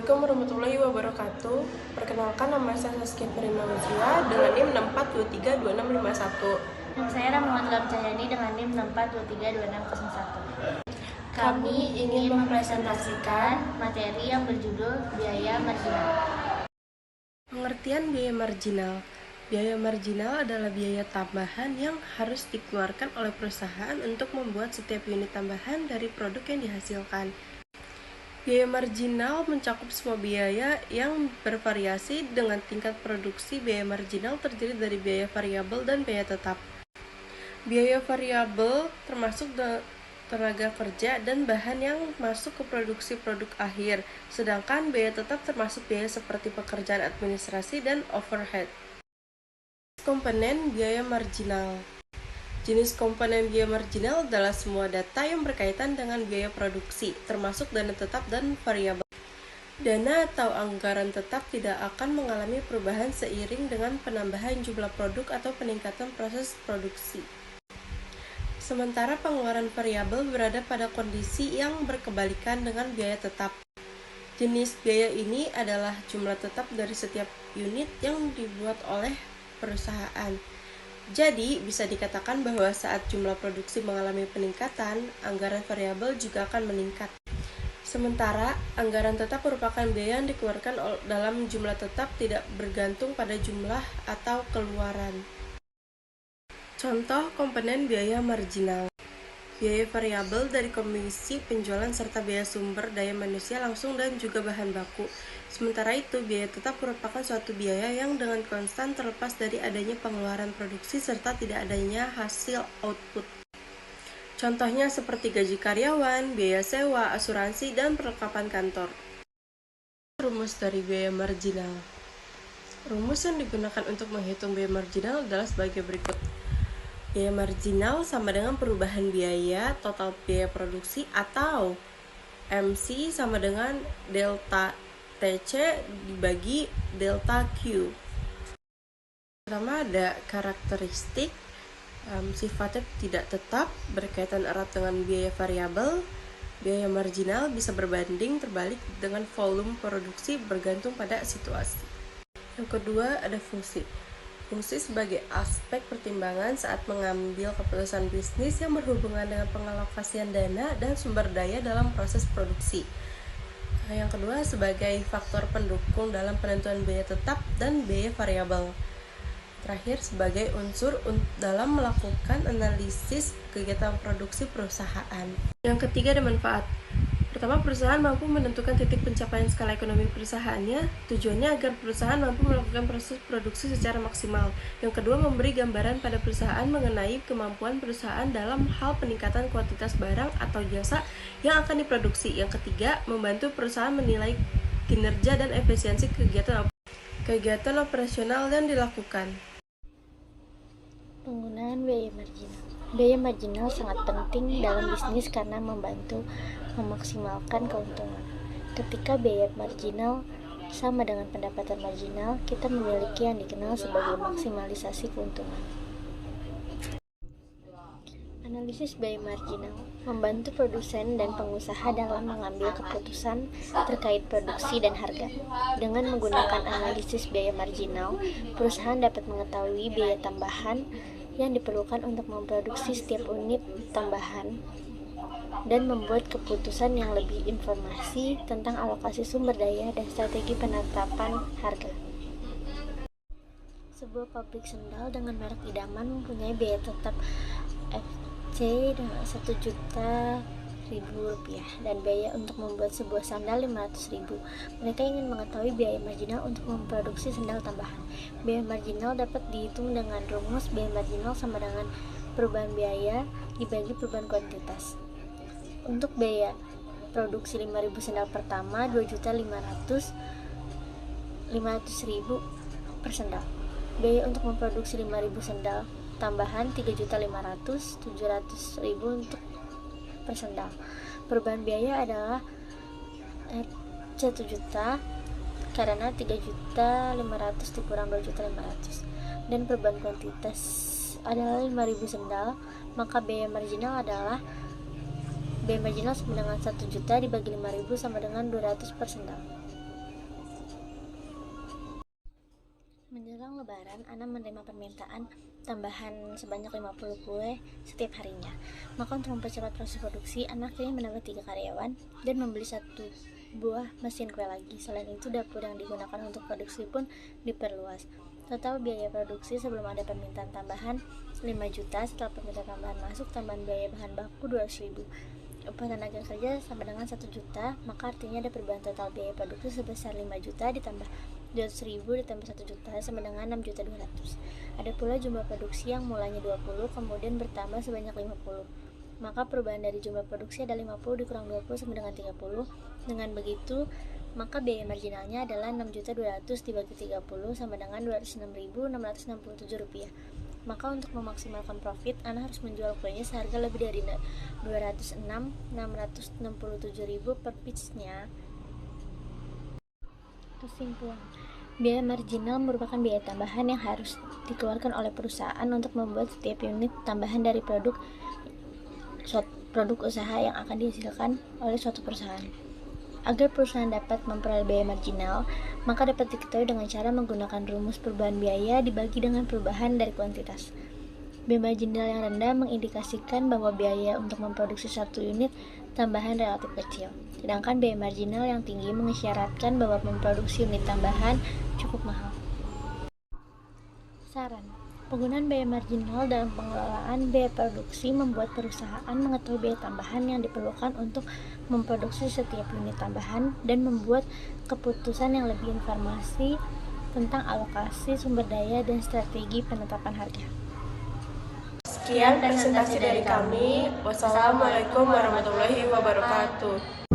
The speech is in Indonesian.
Assalamualaikum warahmatullahi wabarakatuh. Perkenalkan, nama saya Saskia Firinauzia dengan NIM 64232651. Dan saya Rahmawan Cahyani dengan NIM 64232601. Kami ingin mempresentasikan materi yang berjudul biaya marginal. Pengertian biaya marginal. Biaya marginal adalah biaya tambahan yang harus dikeluarkan oleh perusahaan untuk membuat setiap unit tambahan dari produk yang dihasilkan. Biaya marginal mencakup semua biaya yang bervariasi dengan tingkat produksi. Biaya marginal terdiri dari biaya variabel dan biaya tetap. Biaya variabel termasuk tenaga kerja dan bahan yang masuk ke produksi produk akhir, sedangkan biaya tetap termasuk biaya seperti pekerjaan administrasi dan overhead. Komponen biaya marginal. Jenis komponen biaya marginal adalah semua data yang berkaitan dengan biaya produksi, termasuk dana tetap dan variabel. Dana atau anggaran tetap tidak akan mengalami perubahan seiring dengan penambahan jumlah produk atau peningkatan proses produksi. Sementara pengeluaran variabel berada pada kondisi yang berkebalikan dengan biaya tetap. Jenis biaya ini adalah jumlah tetap dari setiap unit yang dibuat oleh perusahaan. Jadi, bisa dikatakan bahwa saat jumlah produksi mengalami peningkatan, anggaran variabel juga akan meningkat. Sementara, anggaran tetap merupakan biaya yang dikeluarkan dalam jumlah tetap, tidak bergantung pada jumlah atau keluaran. Contoh komponen biaya marginal. Biaya variabel dari komisi penjualan serta biaya sumber daya manusia langsung dan juga bahan baku. Sementara itu, biaya tetap merupakan suatu biaya yang dengan konstan terlepas dari adanya pengeluaran produksi serta tidak adanya hasil output. Contohnya seperti gaji karyawan, biaya sewa, asuransi, dan perlengkapan kantor. Rumus dari biaya marginal. Rumus yang digunakan untuk menghitung biaya marginal adalah sebagai berikut. Biaya marginal sama dengan perubahan biaya total biaya produksi atau MC sama dengan delta TC dibagi delta Q. Pertama ada karakteristik, sifatnya tidak tetap, berkaitan erat dengan biaya variabel. Biaya marginal bisa berbanding terbalik dengan volume produksi bergantung pada situasi. Yang kedua ada fungsi. Fungsi sebagai aspek pertimbangan saat mengambil keputusan bisnis yang berhubungan dengan pengalokasian dana dan sumber daya dalam proses produksi. Yang kedua sebagai faktor pendukung dalam penentuan biaya tetap dan biaya variabel. Terakhir sebagai unsur dalam melakukan analisis kegiatan produksi perusahaan. Yang ketiga ada manfaat. Pertama, perusahaan mampu menentukan titik pencapaian skala ekonomi perusahaannya. Tujuannya agar perusahaan mampu melakukan proses produksi secara maksimal. Yang kedua, memberi gambaran pada perusahaan mengenai kemampuan perusahaan dalam hal peningkatan kuantitas barang atau jasa yang akan diproduksi. Yang ketiga, membantu perusahaan menilai kinerja dan efisiensi kegiatan operasional yang dilakukan. Penggunaan biaya marginal. Biaya marginal sangat penting dalam bisnis karena membantu memaksimalkan keuntungan. Ketika biaya marginal sama dengan pendapatan marginal, kita memiliki yang dikenal sebagai maksimalisasi keuntungan. Analisis biaya marginal membantu produsen dan pengusaha dalam mengambil keputusan terkait produksi dan harga. Dengan menggunakan analisis biaya marginal, perusahaan dapat mengetahui biaya tambahan yang diperlukan untuk memproduksi setiap unit tambahan dan membuat keputusan yang lebih informasi tentang alokasi sumber daya dan strategi penetapan harga. Sebuah pabrik sendal dengan merek idaman mempunyai biaya tetap FC dengan 1.000.000 rupiah dan biaya untuk membuat sebuah sandal 500.000. Mereka ingin mengetahui biaya marginal untuk memproduksi sandal tambahan. Biaya marginal dapat dihitung dengan rumus biaya marginal sama dengan perubahan biaya dibagi perubahan kuantitas. Untuk biaya produksi 5.000 sandal pertama 2.500.000 per sandal. Biaya untuk memproduksi 5.000 sandal tambahan 3.500.000 700.000 untuk per sandal. Perubahan biaya adalah 1 juta karena 3.500.000 dikurang 2.500.000 dan perubahan kuantitas adalah 5.000 sandal, maka biaya marginal adalah biaya marginal sama dengan 1 juta dibagi 5.000 sama dengan 200 per sandal. menjelang lebaran, Ana menerima permintaan tambahan sebanyak 50 kue setiap harinya. Maka untuk mempercepat proses produksi, Ana akhirnya menambah 3 karyawan dan membeli 1 buah mesin kue lagi. Selain itu, dapur yang digunakan untuk produksi pun diperluas. Total biaya produksi sebelum ada permintaan tambahan 5 juta, setelah permintaan tambahan masuk, tambahan biaya bahan baku 200.000. Upah tenaga kerja sama dengan 1 juta, maka artinya ada perubahan total biaya produksi sebesar 5 juta ditambah 200.000 ditambah 1 juta sama dengan 6.200.000. Ada pula jumlah produksi yang mulanya 20 kemudian bertambah sebanyak 50. Maka perubahan dari jumlah produksi ada 50 dikurang 20 sama dengan 30. Dengan begitu, maka biaya marginalnya adalah 6.200.000 dibagi 30 sama dengan Rp206.667. Maka untuk memaksimalkan profit, Ana harus menjual kuenya seharga lebih dari Rp206.667 per piece-nya. Kesimpulan, biaya marginal merupakan biaya tambahan yang harus dikeluarkan oleh perusahaan untuk membuat setiap unit tambahan dari produk usaha yang akan dihasilkan oleh suatu perusahaan. Agar perusahaan dapat memperoleh biaya marginal, maka dapat diketahui dengan cara menggunakan rumus perubahan biaya dibagi dengan perubahan dari kuantitas. Biaya marginal yang rendah mengindikasikan bahwa biaya untuk memproduksi 1 unit tambahan relatif kecil. Sedangkan biaya marginal yang tinggi mengisyaratkan bahwa memproduksi unit tambahan cukup mahal. Saran: penggunaan biaya marginal dalam pengelolaan biaya produksi membuat perusahaan mengetahui biaya tambahan yang diperlukan untuk memproduksi setiap unit tambahan dan membuat keputusan yang lebih informasi tentang alokasi sumber daya dan strategi penetapan harga. Sekian presentasi dari kami. Wassalamualaikum warahmatullahi wabarakatuh.